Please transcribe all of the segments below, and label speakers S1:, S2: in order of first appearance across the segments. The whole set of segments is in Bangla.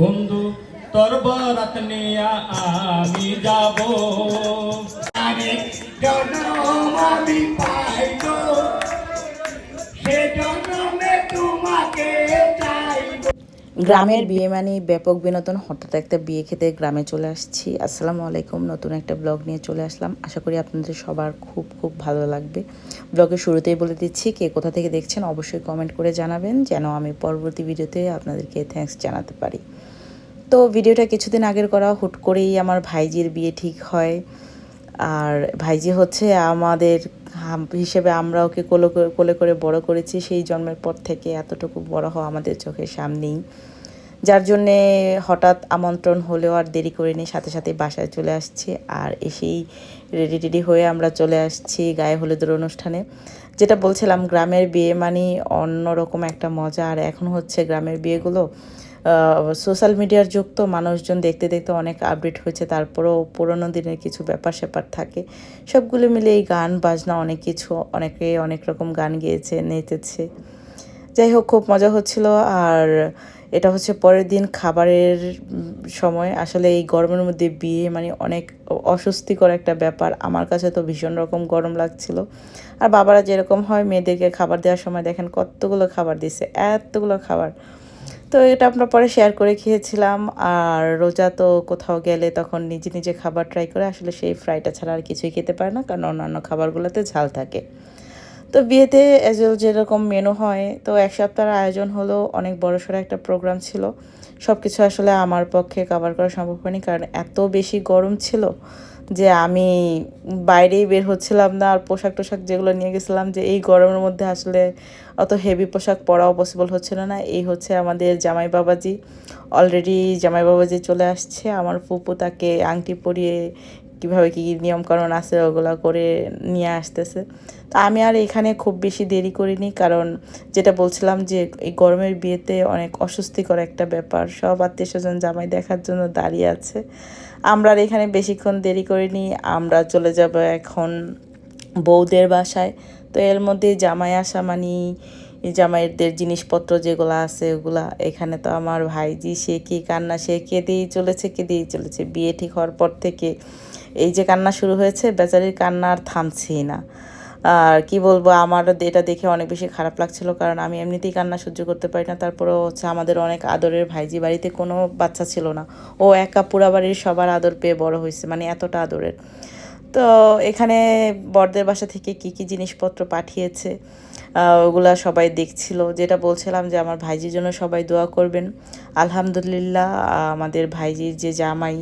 S1: বন্ধু তোর বরাত নিয়া আমি যাব
S2: আরেক জনম আমি পাইব সে জনমে তোমাকে চাইব।
S3: গ্রামের বিয়ে মানে ব্যাপক বিনোদন। হঠাৎ একটা বিয়ে খেতে গ্রামে চলে আসছি। আসসালামু আলাইকুম, নতুন একটা ব্লগ নিয়ে চলে আসলাম। আশা করি আপনাদের সবার খুব খুব ভালো লাগবে। ব্লগের শুরুতেই বলে দিচ্ছি, কে কোথা থেকে দেখছেন অবশ্যই কমেন্ট করে জানাবেন, যেন আমি পরবর্তী ভিডিওতে আপনাদেরকে থ্যাঙ্কস জানাতে পারি। তো ভিডিওটা কিছুদিন আগের করা, হুট করেই আমার ভাইজির বিয়ে ঠিক হয়। আর ভাইজি হচ্ছে আমাদের হিসেবে, আমরা ওকে কোলে করে বড় করেছি। সেই জন্মের পর থেকে এতটুকু বড় হওয়া আমাদের চোখের সামনেই, যার জন্যে হঠাৎ আমন্ত্রণ হলেও আর দেরি করিনি, সাথে সাথে বাসায় চলে আসছি। আর এসেই রেডি টেডি হয়ে আমরা চলে আসছি গায়ে হলুদের অনুষ্ঠানে। যেটা বলছিলাম, গ্রামের বিয়ে মানে অন্যরকম একটা মজা। আর এখন হচ্ছে গ্রামের বিয়েগুলো সোশ্যাল মিডিয়ার যুগ, তো মানুষজন দেখতে দেখতে অনেক আপডেট হয়েছে, তারপরেও পুরোনো দিনের কিছু ব্যাপার স্যাপার থাকে। সবগুলো মিলে এই গান বাজনা অনেক কিছু, অনেকে অনেক রকম গান গেয়েছে, নেচেছে। যাই হোক, খুব মজা হচ্ছিল। আর এটা হচ্ছে পরের দিন খাবারের সময়। আসলে এই গরমের মধ্যে বিয়ে মানে অনেক অস্বস্তিকর একটা ব্যাপার। আমার কাছে তো ভীষণ রকম গরম লাগছিল। আর বাবারা যেরকম হয়, মেয়েদেরকে খাবার দেওয়ার সময় দেখেন কতগুলো খাবার দিছে, এতগুলো খাবার। তো এটা আমরা পরে শেয়ার করে খেয়েছিলাম। আর রোজা তো কোথাও গেলে তখন নিজে নিজে খাবার ট্রাই করে, আসলে সেই ফ্রাইটা ছাড়া আর কিছুই খেতে পারে না, কারণ অন্যান্য খাবারগুলোতে ঝাল থাকে। তো বিয়েতে যেরকম মেনু হয়, তো এক সপ্তাহের আয়োজন হলো, অনেক বড়সড় একটা প্রোগ্রাম ছিল। সব কিছু আসলে আমার পক্ষে কভার করা সম্ভব হয়নি, কারণ এত বেশি গরম ছিল যে আমি বাইরেই বের হচ্ছিলাম না। আর পোশাক টোশাক যেগুলো নিয়ে গেছিলাম, যে এই গরমের মধ্যে আসলে অত হেভি পোশাক পরাও পসিবল হচ্ছিল না। এই হচ্ছে আমাদের জামাই বাবাজি, অলরেডি জামাই বাবাজি চলে আসছে। আমার ফুপু তাকে আংটি পরিয়ে কীভাবে কী নিয়মকানুন আছে ওগুলো করে নিয়ে আসতেছে। তো আমি আর এখানে খুব বেশি দেরি করিনি, কারণ যেটা বলছিলাম যে এই গরমের বিয়েতে অনেক অস্বস্তিকর একটা ব্যাপার। সব আত্মীয় স্বজন জামাই দেখার জন্য দাঁড়িয়ে আছে। আমরা আর এখানে বেশিক্ষণ দেরি করিনি, আমরা চলে যাব এখন বউদের বাসায়। তো এর মধ্যে জামাই আসা মানে জামাইদের জিনিসপত্র যেগুলো আছে ওগুলা। এখানে তো আমার ভাইজি, সে কি কান্না, সে কেঁদেই চলেছে। বিয়ে ঠিক হওয়ার পর থেকে এই যে কান্না শুরু হয়েছে, বেচারির কান্না আর থামছেই না। আর কি বলবো, আমার এটা দেখে অনেক বেশি খারাপ লাগছিল, কারণ আমি এমনিতেই কান্না সহ্য করতে পারি না। তারপরেও হচ্ছে আমাদের অনেক আদরের ভাইজি, বাড়িতে কোনো বাচ্চা ছিল না, ও একা পুরা বাড়ির সবার আদর পেয়ে বড় হয়েছে, মানে এতটা আদরের। তো এখানে বরদের বাসা থেকে কি কি জিনিসপত্র পাঠিয়েছে ওগুলা সবাই দেখছিল। যেটা বলছিলাম যে আমার ভাইজির জন্য সবাই দোয়া করবেন। আলহামদুলিল্লাহ, আমাদের ভাইজির যে জামাই,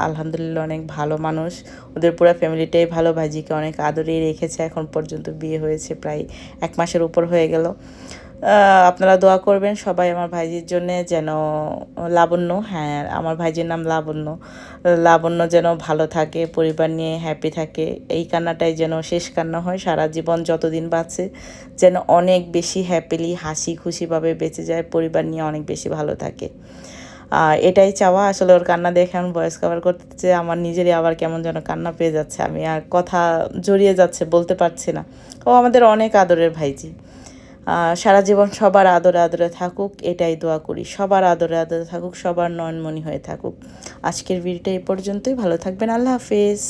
S3: আলহামদুলিল্লাহ অনেক ভালো মানুষ। ওদের পুরো ফ্যামিলিটাই ভালো, ভাইজিকে অনেক আদরেই রেখেছে। এখন পর্যন্ত বিয়ে হয়েছে প্রায় 1 মাসের উপর হয়ে গেল। আপনারা দোয়া করবেন সবাই আমার ভাইজির জন্যে, যেন লাবণ্য, হ্যাঁ আমার ভাইজির নাম লাবণ্য, লাবণ্য যেন ভালো থাকে, পরিবার নিয়ে হ্যাপি থাকে। এই কান্নাটাই যেন শেষ কান্না হয়, সারা জীবন যতদিন বাঁচে যেন অনেক বেশি হ্যাপিলি হাসি খুশিভাবে বেঁচে যায়, পরিবার নিয়ে অনেক বেশি ভালো থাকে। এটাই চাওয়া। আসলে ওর কান্না দেখে আমি ভয়েস কভার করতে আমার নিজেরই আবার কেমন যেন কান্না পেয়ে যাচ্ছে, আমি আর কথা জড়িয়ে যাচ্ছে, বলতে পারছি না। ও আমাদের অনেক আদরের ভাইজি। সারা জীবন সবার আদরে আদরে থাকুক, এটাই দোয়া করি। সবার আদরে আদরে থাকুক, সবার নয়নমণি হয়ে থাকুক। আজকের ভিডিওটা এই পর্যন্তই। ভালো থাকবেন, আল্লাহ হাফেজ।